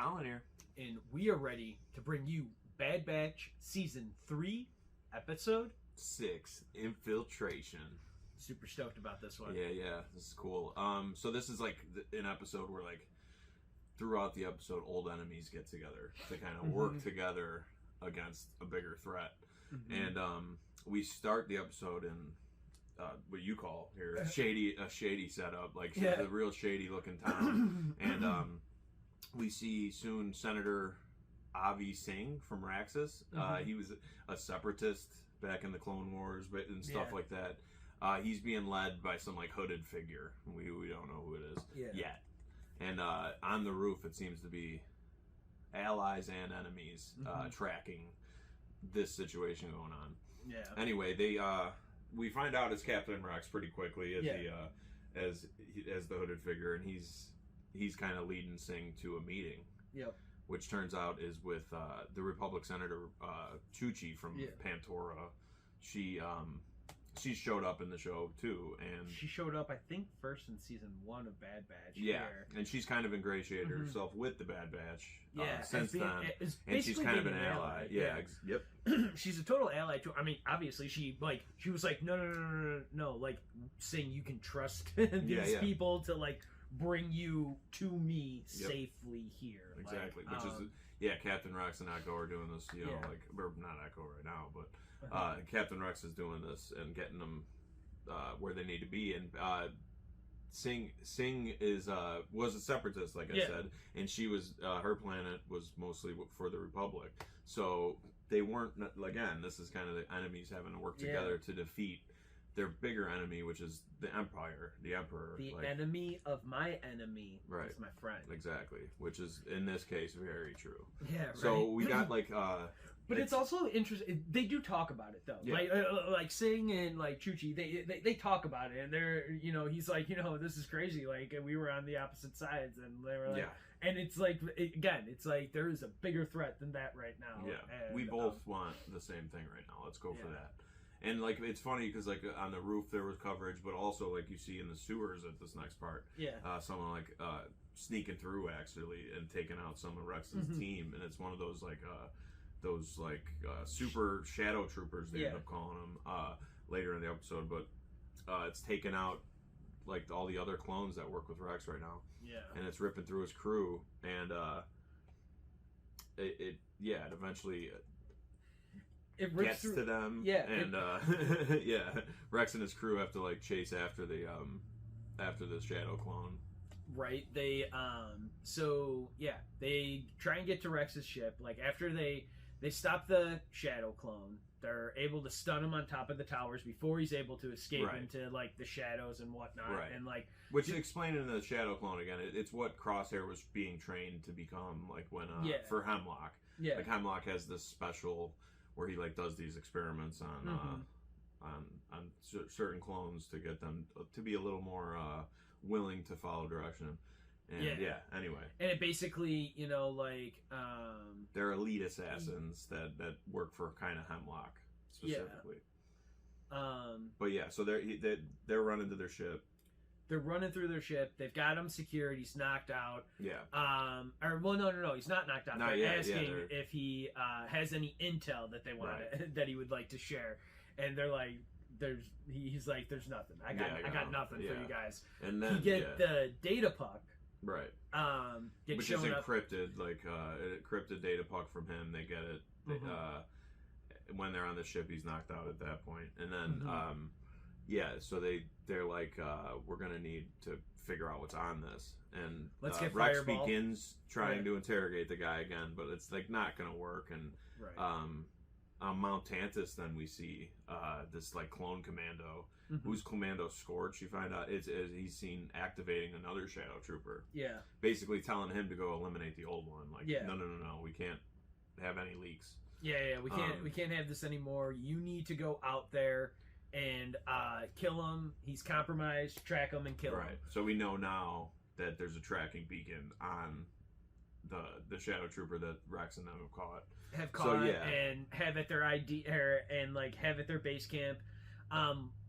Collin here. And we are ready to bring you Bad Batch Season 3, Episode 6, Infiltration. Super stoked about this one. Yeah, this is cool. So this is like an episode where like throughout the episode, old enemies get together to kind of work together against a bigger threat. And we start the episode in what you call here a shady setup, like a real shady looking town. And we see soon Senator Avi Singh from Raxus. He was a separatist back in the Clone Wars and stuff like that. He's being led by some like hooded figure. We don't know who it is yet. And on the roof, it seems to be allies and enemies tracking this situation going on. Yeah. Anyway, we find out it's Captain Rex pretty quickly as the hooded figure, and he's kind of leading Singh to a meeting. Yep. Which turns out is with the Republic Senator Chuchi from Pantora. She showed up in the show too, and she showed up, I think, first in season 1 of Bad Batch. Yeah, and she's kind of ingratiated herself with the Bad Batch since then, and she's kind of an ally. Yep. She's a total ally too. I mean, obviously, she was like, no, like saying you can trust these people to like bring you to me safely here. Exactly, which is Captain Rex and Echo are doing this. You know, like we're not Echo right now, but. Captain Rex is doing this and getting them where they need to be, and Singh was a separatist, like I said, and she was her planet was mostly for the Republic, so they weren't. Again, this is kind of the enemies having to work together to defeat their bigger enemy, which is the Empire, the Emperor. The enemy of my enemy is my friend. Exactly, which is in this case very true. Yeah. Right. So we got like. But it's also interesting. They do talk about it though, like Singh and like Chuchi. They talk about it, and they're he's like this is crazy. Like we were on the opposite sides, and they were like, and it's like again, it's like there is a bigger threat than that right now. Yeah, and, we both want the same thing right now. Let's go for that. And like it's funny because like on the roof there was coverage, but also like you see in the sewers at this next part, someone like sneaking through actually and taking out some of Rex's team, and it's one of those like. Those like super shadow troopers they end up calling them later in the episode, but it's taken out like all the other clones that work with Rex right now, and it's ripping through his crew, and it eventually it gets to them, and Rex and his crew have to like chase after the shadow clone. Right, they they try and get to Rex's ship. Like after they stop the shadow clone, they're able to stun him on top of the towers before he's able to escape into like the shadows and whatnot. And like which explaining the shadow clone again, it's what Crosshair was being trained to become. Like when for Hemlock, like Hemlock has this special where he like does these experiments on certain clones to get them to be a little more willing to follow direction. And anyway. And it basically, they're elite assassins that work for kind of Hemlock specifically. So they're running to their ship. They're running through their ship. They've got him secured. He's knocked out. Yeah. No. He's not knocked out. They're asking if he has any intel that they want that he would like to share, and they're like. He's like, there's nothing. I got nothing for you guys. And then you get the data puck, right? Which is encrypted, like an encrypted data puck from him. They get it when they're on the ship. He's knocked out at that point, and then so they're like, we're gonna need to figure out what's on this, and let's get Rex Fireball. begins trying to interrogate the guy again, but it's like not gonna work, and on Mount Tantus, then we see this like clone commando, whose commando Scorch. You find out he's seen activating another shadow trooper. Yeah, basically telling him to go eliminate the old one. Like, no, we can't have any leaks. We can't have this anymore. You need to go out there and kill him. He's compromised. Track him and kill him. Right. So we know now that there's a tracking beacon on the shadow trooper that Rex and them have caught and have at their ID and like have at their base camp.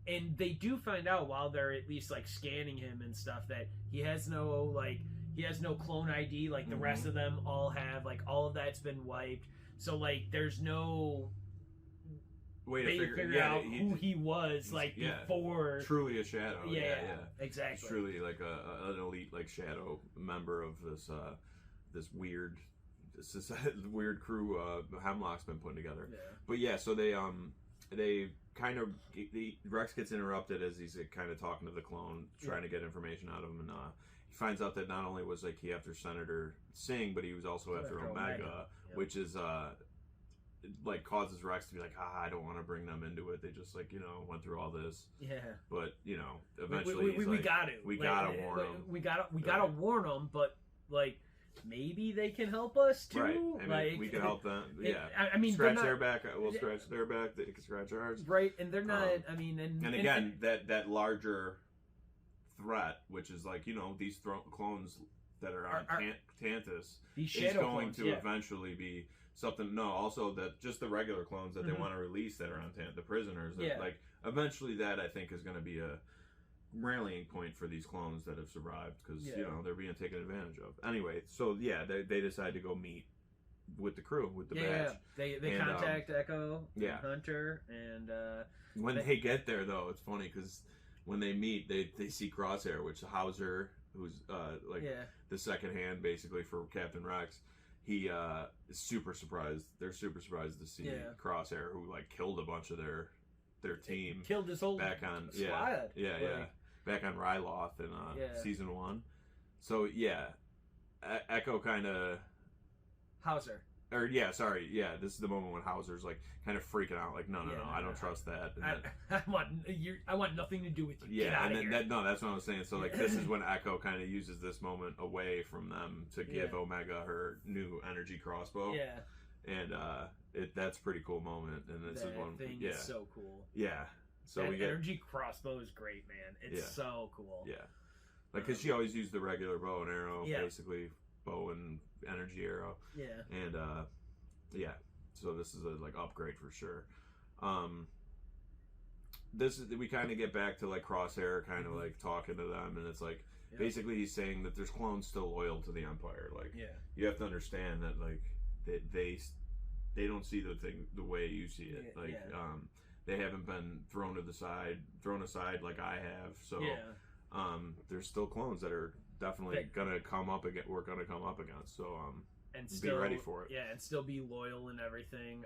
And they do find out while they're at least like scanning him and stuff that he has no like he has no clone ID like the rest of them all have. Like all of that's been wiped. So like there's no way to figure out who he was like before. Truly a shadow. Yeah, exactly. He's truly like an elite like shadow member of this weird crew Hemlock's been putting together. Yeah. But yeah, so they kind of Rex gets interrupted as he's kind of talking to the clone, trying to get information out of him, and he finds out that not only was like he after Senator Singh, but he was also after Omega, which is like causes Rex to be like, I don't want to bring them into it. They just like went through all this. Yeah. But eventually we got to warn them. We gotta warn them, but like. Maybe they can help us too. Right. I mean, like we can help them. Yeah. I mean, scratch their back. We'll scratch their back. They can scratch ours. Right, and they're not. I mean, and again, that larger threat, which is like these clones that are on Tantus, is going to eventually be something. No, also that just the regular clones that they want to release that are on Tantus, the prisoners. That, like eventually, that I think is going to be a rallying point for these clones that have survived because they're being taken advantage of. Anyway, so they decide to go meet with the crew with the badge. They contact Echo, and Hunter, and when they get there though, it's funny because when they meet, they see Crosshair, which Hauser, who's the second hand basically for Captain Rex. He is super surprised. They're super surprised to see Crosshair, who like killed a bunch of their team, killed this whole back on squad. Back on Ryloth in season 1. So Echo kind of Hauser. Or this is the moment when Hauser's like kind of freaking out, like no, I don't trust that. I want nothing to do with you. Yeah, and then that's what I was saying. So like this is when Echo kind of uses this moment away from them to give Omega her new energy crossbow. Yeah, and that's a pretty cool moment. And this is one thing is so cool. Yeah. So that energy crossbow is great, man. It's so cool. Yeah, like because she always used the regular bow and arrow, basically bow and energy arrow. Yeah, and so this is a like upgrade for sure. This is we kind of get back to like Crosshair, kind of like talking to them, and it's like basically he's saying that there's clones still loyal to the Empire. Like you have to understand that like they don't see the thing the way you see it. Like they haven't been thrown aside like I have. So there's still clones that are definitely gonna come up against. We're gonna come up against. So and be ready for it. Yeah, and still be loyal and everything.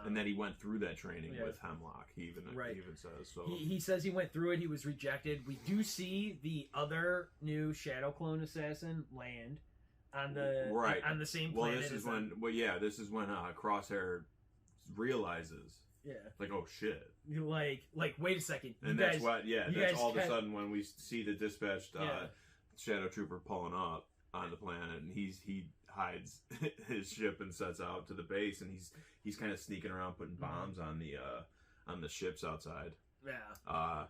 And then he went through that training with Hemlock. He even says so. He says he went through it. He was rejected. We do see the other new Shadow Clone assassin land on the same planet. This is when Crosshair realizes. Yeah. Like, oh shit. Like, wait a second. And that's what. Yeah. That's all of a sudden when we see the dispatched Shadow Trooper pulling up on the planet, and he hides his ship and sets out to the base, and he's kind of sneaking around putting bombs on the ships outside. Yeah.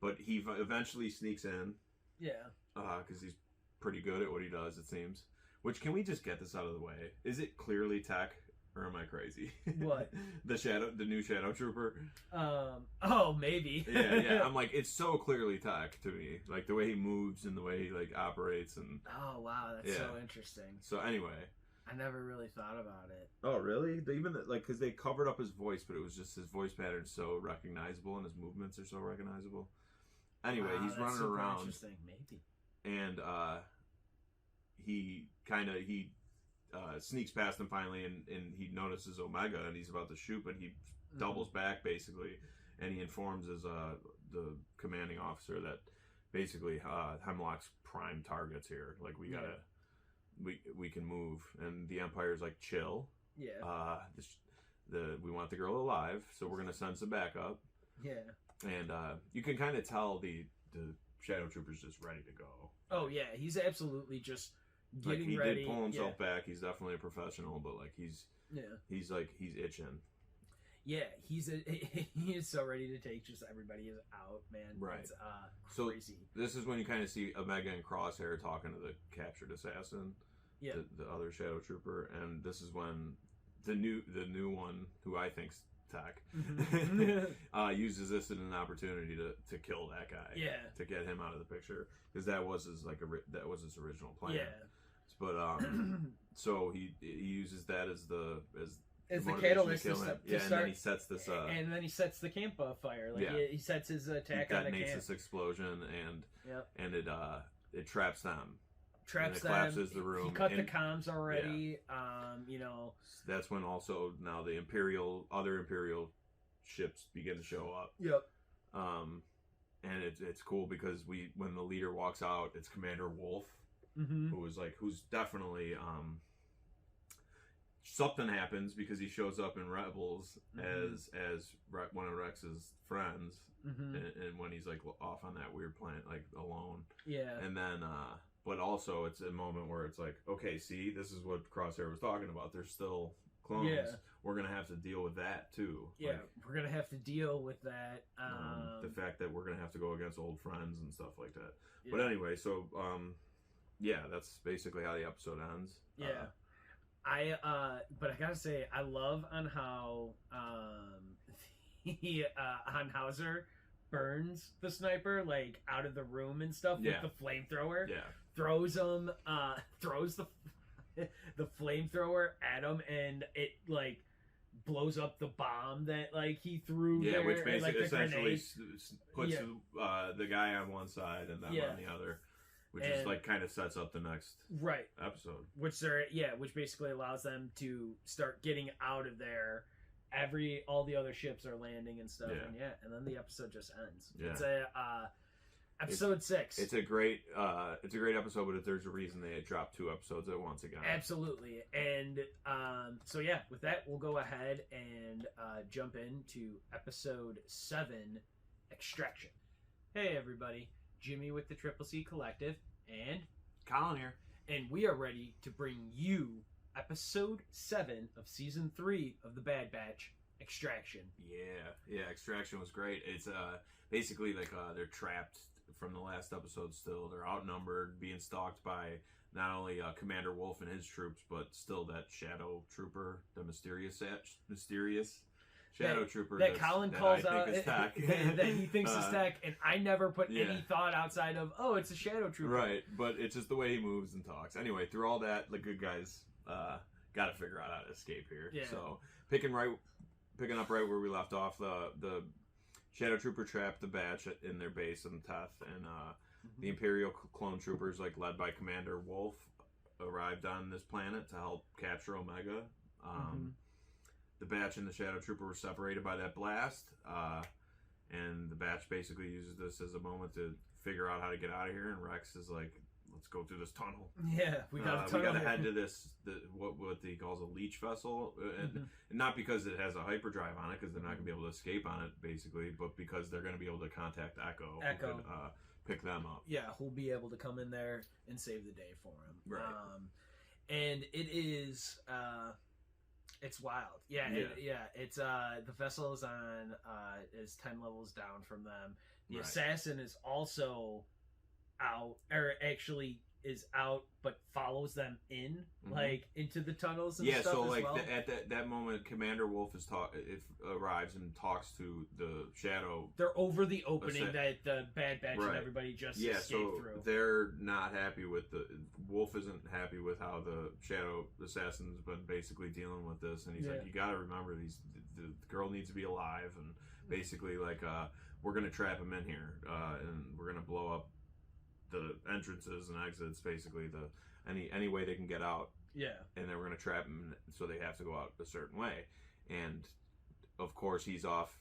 But he eventually sneaks in. Yeah. Because he's pretty good at what he does, it seems. Which, can we just get this out of the way? Is it clearly tech? Or am I crazy? What? the new Shadow Trooper? Oh, maybe. yeah. I'm like, it's so clearly tech to me. Like, the way he moves and the way he, like, operates and... Oh, wow. That's so interesting. So, anyway. I never really thought about it. Oh, really? Because they covered up his voice, but it was just his voice pattern's so recognizable and his movements are so recognizable. Anyway, he's running around. Interesting. Maybe. And, he sneaks past him finally, and he notices Omega, and he's about to shoot, but he doubles back basically, and he informs the commanding officer that basically Hemlock's prime targets here. Like we can move, and the Empire's like chill. Yeah. We want the girl alive, so we're gonna send some backup. Yeah. And you can kind of tell the Shadow Trooper's just ready to go. Oh yeah, he's absolutely just. He did pull himself back. He's definitely a professional, but like he's itching. Yeah, he is so ready to take just everybody is out, man. Right. It's crazy. So this is when you kind of see Omega and Crosshair talking to the captured assassin, the other Shadow Trooper, and this is when the new one, who I think's tech, Mhm. uses this as an opportunity to kill that guy. Yeah. To get him out of the picture, because that was his that was his original plan. Yeah. But so he uses that as the motivation catalyst to kill to him. start, And then he sets this. And then he sets the camp fire. Like he sets his attack he on the detonates camp. this explosion, and it traps them. Traps them. Collapses the room. He cut the comms already. You know. That's when also now the other Imperial ships begin to show up. Yep. And it's cool because when the leader walks out, it's Commander Wolf, who's definitely something happens because he shows up in Rebels as one of Rex's friends, and when he's like off on that weird planet, like alone. Yeah. And then, but also it's a moment where it's like, okay, see, this is what Crosshair was talking about. There's still clones. Yeah. We're gonna have to deal with that too. Yeah, we're gonna have to deal with that. The fact that we're gonna have to go against old friends and stuff like that. Yeah. But anyway, so yeah, that's basically how the episode ends. Yeah. But I gotta say, I love on how Hanhauser burns the sniper like out of the room and stuff with the flamethrower. Yeah. Throws the flamethrower at him, and it like blows up the bomb that like he threw. Yeah, there, which basically like, essentially puts the guy on one side and them on the other. Which is like kind of sets up the next episode. Which basically allows them to start getting out of there. All the other ships are landing and stuff, and then the episode just ends. Yeah. It's a episode 6. It's a great episode, but there's a reason they dropped 2 episodes at once again. Absolutely, and so with that we'll go ahead and jump into episode 7, Extraction. Hey everybody. Jimmy with the Triple C Collective, and Collin here. And we are ready to bring you episode 7 of season 3 of The Bad Batch, Extraction. Yeah, Extraction was great. It's basically like they're trapped from the last episode still. They're outnumbered, being stalked by not only Commander Wolf and his troops, but still that Shadow Trooper, the mysterious Shadow Trooper that Collin calls out that he thinks is tech, and I never put any thought outside of it's a Shadow Trooper. Right, but it's just the way he moves and talks. Anyway, through all that, the good guys got to figure out how to escape here. Yeah. So picking up right where we left off, the Shadow Trooper trapped the Batch in their base in Teth, and the Imperial clone troopers, like led by Commander Wolf, arrived on this planet to help capture Omega. The Batch and the Shadow Trooper were separated by that blast, and the Batch basically uses this as a moment to figure out how to get out of here. And Rex is like, "Let's go through this tunnel." Yeah, we got to head to this what he calls a leech vessel, and not because it has a hyperdrive on it, because they're not going to be able to escape on it, basically, but because they're going to be able to contact Echo. Who could, pick them up. Yeah, who'll be able to come in there and save the day for him. Right. And it is. It's wild. It's the vessel is on is 10 levels down from them. The assassin is also out, or actually is out, but follows them in like into the tunnels and stuff. So like well. at that moment, Commander Wolf arrives and talks to the Shadow. They're over the opening that the Bad Batch and everybody just escaped through. They're not happy with Wolf isn't happy with how the Shadow Assassin's been basically dealing with this, and he's like, you got to remember the girl needs to be alive, and basically like we're gonna trap him in here, and we're gonna blow up the entrances and exits, basically any way they can get out. Yeah. And then we're gonna trap him, so they have to go out a certain way. And of course, he's off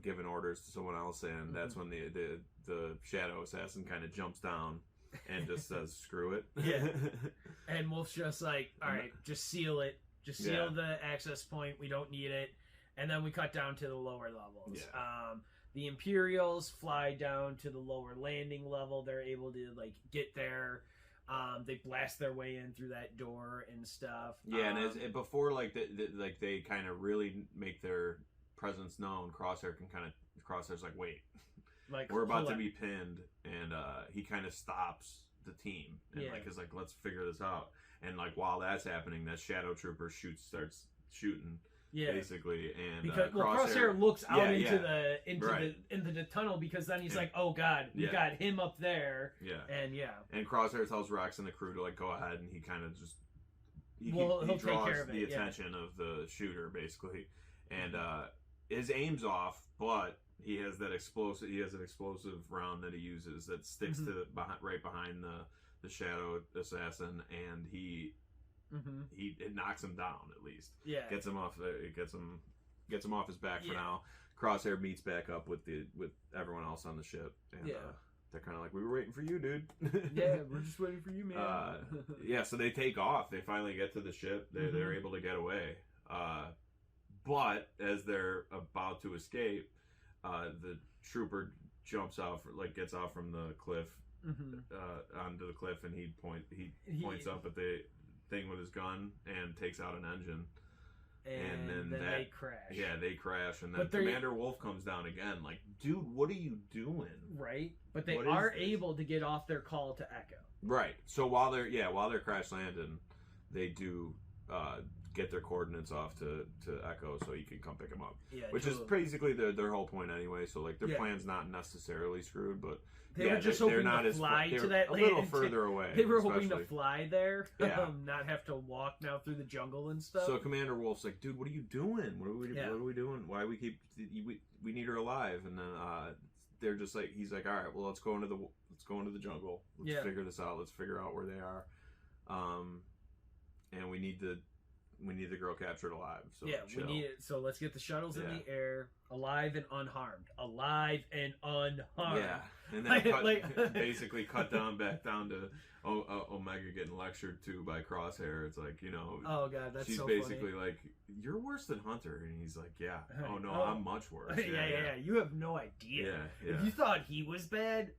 giving orders to someone else, and that's when the Shadow Assassin kind of jumps down and just says, "Screw it." Yeah. And Wolf's just like, "All right, just seal it. Just seal the access point. We don't need it." And then we cut down to the lower levels. Yeah. The Imperials fly down to the lower landing level. They're able to like get there. They blast their way in through that door and stuff. Yeah, and before like they kind of really make their presence known, Crosshair's like, wait, like we're about to be pinned, and he kind of stops the team and is like, let's figure this out. And like while that's happening, that Shadow Trooper starts shooting basically. And because Crosshair looks out into the tunnel, because then he's like, oh god, we got him up there. And Crosshair tells Rex and the crew to like go ahead, and he kind of just he he'll draws take care of the attention of the shooter basically, and his aim's off, but he has an explosive round that he uses that sticks to right behind the shadow assassin, and it knocks him down at least. Gets him off gets him off his back for now. Crosshair meets back up with everyone else on the ship, and they're kind of like, we were waiting for you, dude. We're just waiting for you, man. So they take off. They finally get to the ship. They're able to get away. But as they're about to escape, the trooper jumps off, gets off from the cliff onto the cliff, and he points up at the thing with his gun and takes out an engine. And then they crash. Yeah, they crash, and then Commander Wolf comes down again. Like, dude, what are you doing? Right, but they are able to get off their call to Echo. Right. So while they're crash landing, they do get their coordinates off to Echo so he can come pick them up. Yeah, which is basically their whole point anyway. So like their plan's not necessarily screwed, but they were just hoping to fly to that land. A little further away. They were hoping to fly there, not have to walk now through the jungle and stuff. So Commander Wolf's like, dude, what are you doing? What are we doing? Why we need her alive? And then they're just like, he's like, all right, well, let's go into the jungle. Let's figure this out. Let's figure out where they are. And we need the girl captured alive. So we need it. So let's get the shuttles in the air, alive and unharmed. Alive and unharmed. Yeah, and then basically cut back down to Omega getting lectured to by Crosshair. It's like, oh god, that's she's so basically funny. like, you're worse than Hunter, and he's like, yeah. Oh no, I'm much worse. Yeah. You have no idea. Yeah. If you thought he was bad,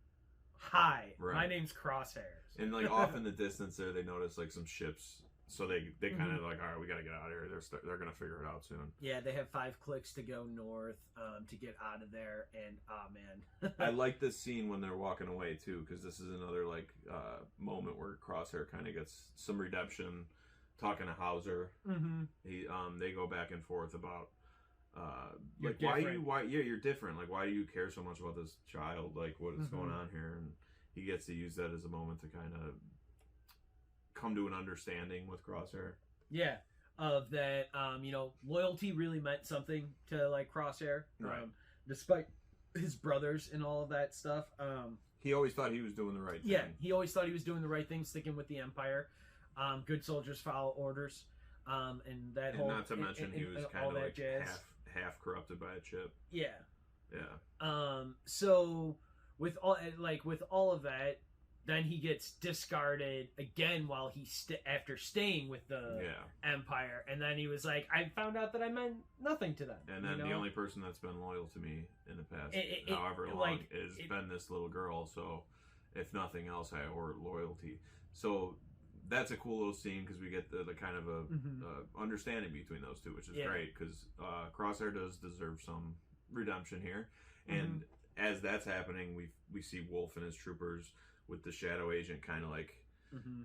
hi, my name's Crosshairs. And like off in the distance there, they notice like some ships. So they kind of like, all right, we got to get out of here. They're going to figure it out soon. Yeah, they have 5 clicks to go north to get out of there. And, man. I like this scene when they're walking away, too, because this is another, moment where Crosshair kind of gets some redemption talking to Hauser. They go back and forth about, you're different. Like, why do you care so much about this child? Like, what is going on here? And he gets to use that as a moment to kind of come to an understanding with Crosshair. Yeah, of that, loyalty really meant something to like Crosshair, despite his brothers and all of that stuff. He always thought he was doing the right thing. Yeah, he always thought he was doing the right thing, sticking with the Empire. Good soldiers follow orders, and that whole. Not to mention he was kind of like half corrupted by a chip. Yeah. Yeah. So with all of that. Then he gets discarded again while after staying with the Empire, and then he was like, "I found out that I meant nothing to them." And then the only person that's been loyal to me in the past, however long, has been this little girl. So, if nothing else, I owe her loyalty. So that's a cool little scene because we get the kind of a understanding between those two, which is great because Crosshair does deserve some redemption here, and as that's happening, we see Wolf and his troopers with the Shadow Agent kind of like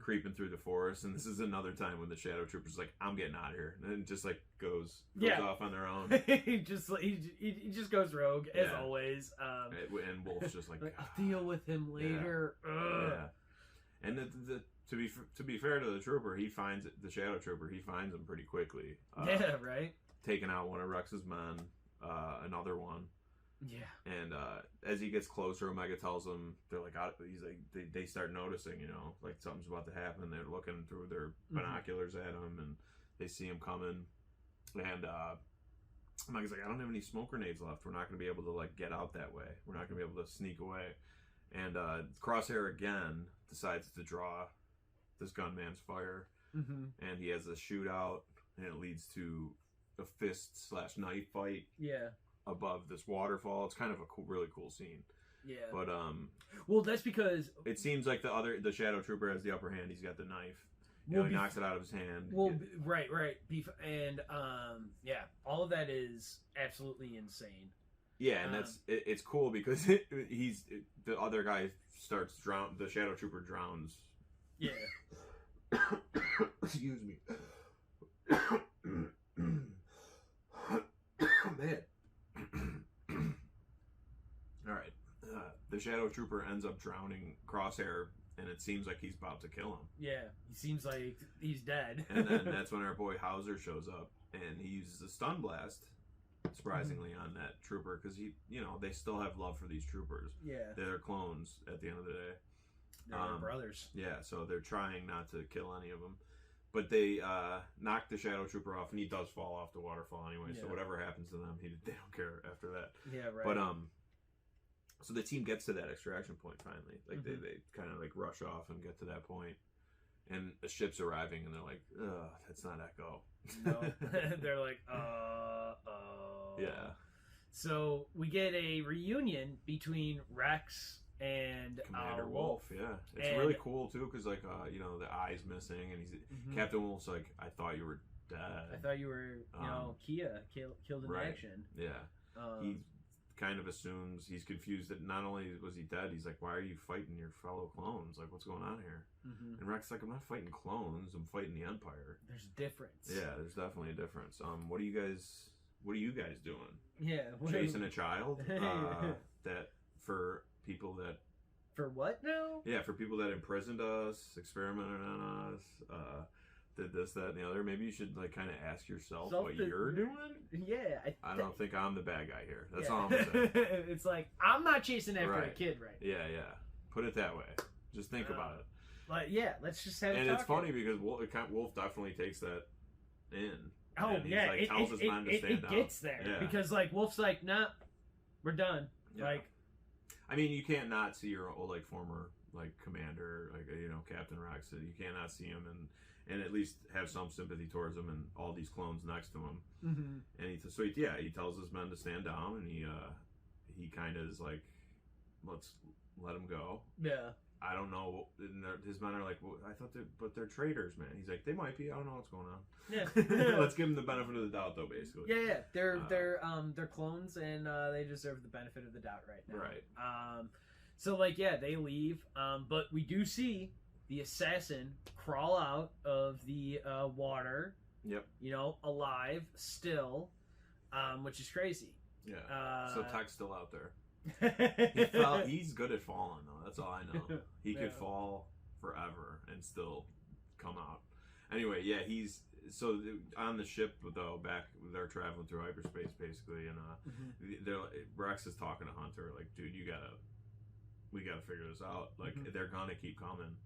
creeping through the forest, and this is another time when the Shadow Trooper's like, I'm getting out of here, and then just like goes off on their own. he just goes rogue as always. And Wolf's just like, I'll deal with him later. Yeah. And to be fair to the trooper, the Shadow Trooper finds him pretty quickly. Taking out one of Rex's men, another one. Yeah. And as he gets closer, Omega tells him, they start noticing, like something's about to happen. They're looking through their binoculars at him, and they see him coming. And Omega's like, I don't have any smoke grenades left. We're not going to be able to like get out that way. We're not going to be able to sneak away. And Crosshair again decides to draw this gunman's fire, and he has a shootout, and it leads to a fist/knife fight. Yeah. Above this waterfall. It's kind of a really cool scene. Yeah. But well, that's because it seems like the Shadow Trooper has the upper hand. He's got the knife. He knocks it out of his hand. Well, right. And all of that is absolutely insane. Yeah, and it's cool because the other guy starts drown. The Shadow Trooper drowns. Yeah. Excuse me. the Shadow Trooper ends up drowning Crosshair, and it seems like he's about to kill him. Yeah, he seems like he's dead. And then that's when our boy Hauser shows up, and he uses a stun blast, surprisingly, on that trooper, because they still have love for these troopers. Yeah, they're clones at the end of the day. They're brothers. Yeah, so they're trying not to kill any of them. But they knock the Shadow Trooper off, and he does fall off the waterfall anyway. Yeah. So whatever happens to them, they don't care after that. Yeah, right. But so the team gets to that extraction point finally. Like they kind of like rush off and get to that point, and a ship's arriving, and they're like, "Ugh, that's not Echo." No, they're like, Yeah. So we get a reunion between Rex and Commander Wolf. Yeah, it's really cool too, because like the eye's missing, and he's Captain Wolf's like, I thought you were dead. I thought you were Kia killed in action. Yeah. He kind of assumes, he's confused that not only was he dead, he's like, why are you fighting your fellow clones? Like, what's going on here? And Rex like, I'm not fighting clones, I'm fighting the Empire. There's a difference. Yeah, there's definitely a difference. What are you guys doing? Yeah, chasing a child that for people that for what now? Yeah, for people that imprisoned us, experimented on us, did this, that, and the other. Maybe you should like kind of ask yourself what you're doing. Yeah, I don't think I'm the bad guy here. That's all I'm saying. It's like, I'm not chasing after a kid, right? Yeah. Put it that way. Just think about it. But yeah, let's just have. And it's funny because Wolf definitely takes that in. Oh and yeah, like, tells his men to stand down. It gets there because like Wolf's like, nah, we're done. Yeah. Like, I mean, you can't not see your old like former like commander, like Captain Rex. You can't not see him and at least have some sympathy towards him and all these clones next to him. And he tells his men to stand down, and he kind of is like, let's let him go. Yeah. I don't know. And his men are like, well, I thought they're traitors, man. He's like, they might be. I don't know what's going on. Yeah. Let's give them the benefit of the doubt, though. Basically. Yeah. They're clones, and they deserve the benefit of the doubt right now. Right. So they leave. But we do see the assassin crawl out of the water. Yep. Alive still, which is crazy. Yeah. So Tech's still out there. He's good at falling, though. That's all I know. He could fall forever and still come out. Anyway, yeah, he's on the ship though. They're traveling through hyperspace basically, and Rex is talking to Hunter like, dude, we gotta figure this out. Like, they're gonna keep coming.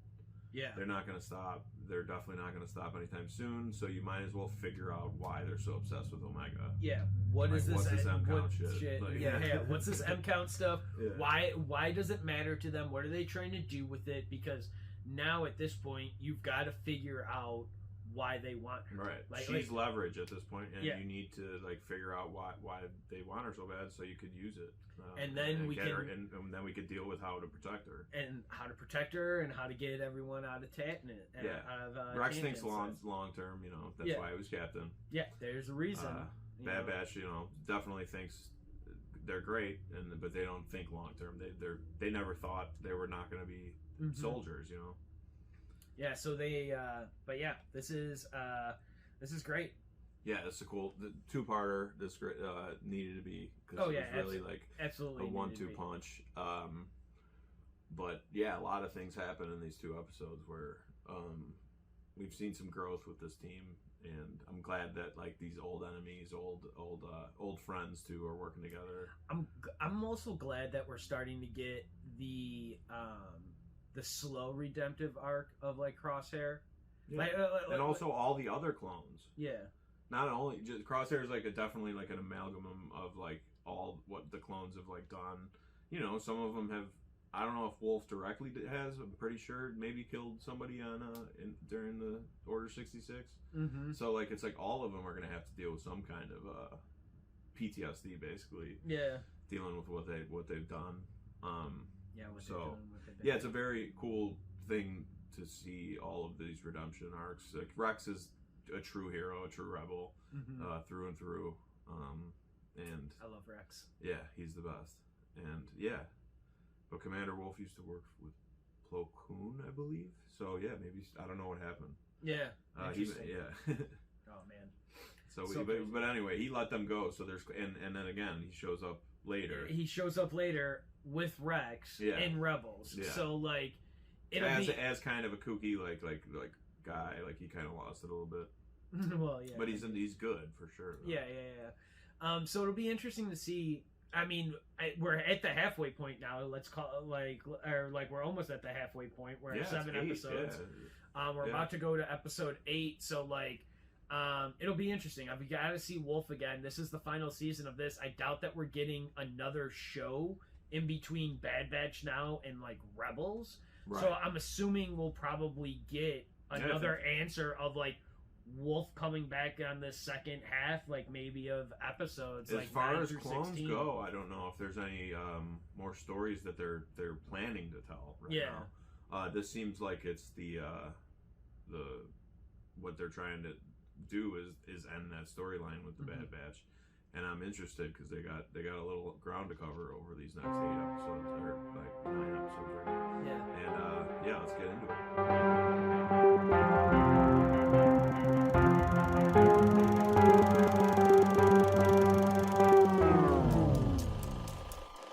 Yeah, they're not gonna stop. They're definitely not gonna stop anytime soon. So you might as well figure out why they're so obsessed with Omega. Yeah, what's this M count shit? Like, what's this M count stuff? Yeah. Why does it matter to them? What are they trying to do with it? Because now at this point, you've got to figure out why they want her. Right. She's leverage at this point, and you need to like figure out why they want her so bad, so you could use it. And then we then we could deal with how to protect her, and how to get everyone out of Tatnit. Rex thinks long term. That's why he was captain. Yeah, there's a reason. Bad Batch, definitely thinks they're great, but they don't think long term. They never thought they were not going to be soldiers. Yeah. So they. But yeah, this is great. Yeah, it's a cool two-parter. This needed to be because it was really like absolutely a 1-2 punch. But yeah, a lot of things happen in these two episodes where we've seen some growth with this team, and I'm glad that like these old enemies, old friends too, are working together. I'm also glad that we're starting to get the slow redemptive arc of like Crosshair, and also all the other clones. Yeah. Not only just Crosshair is like definitely like an amalgam of like all what the clones have like done. Some of them have. I don't know if Wolf directly has. I'm pretty sure maybe killed somebody on during the Order 66. So like it's like all of them are gonna have to deal with some kind of PTSD basically. Yeah. Dealing with what they've done. They've it's a very cool thing to see all of these redemption arcs. Like Rex is a true hero, a true rebel, through and through. And I love Rex. Yeah, he's the best. And but Commander Wolf used to work with Plo Koon, I believe. So yeah, maybe I don't know what happened. Yeah. Interesting. Oh man. But anyway, he let them go. So there's and then again he shows up later. He shows up later with Rex in Rebels. Yeah. So like, as kind of a kooky like guy, like he kind of lost it a little bit. Well, yeah. But he's good for sure. Though. Yeah. So it'll be interesting to see. I mean, we're at the halfway point now. Let's call it we're almost at the halfway point. We're at 7 episodes. Yeah. We're about to go to episode 8. So like, it'll be interesting. I've got to see Wolf again. This is the final season of this. I doubt that we're getting another show in between Bad Batch now and like Rebels. Right. So I'm assuming we'll probably get another answer of like Wolf coming back on the second half, like maybe of episodes. As like far as clones 16. go, I don't know if there's any more stories that they're planning to tell right now. This seems like it's the what they're trying to do is end that storyline with the Bad Batch, and I'm interested because they got a little ground to cover over these next 8 episodes or like 9 episodes right now. And let's get into it.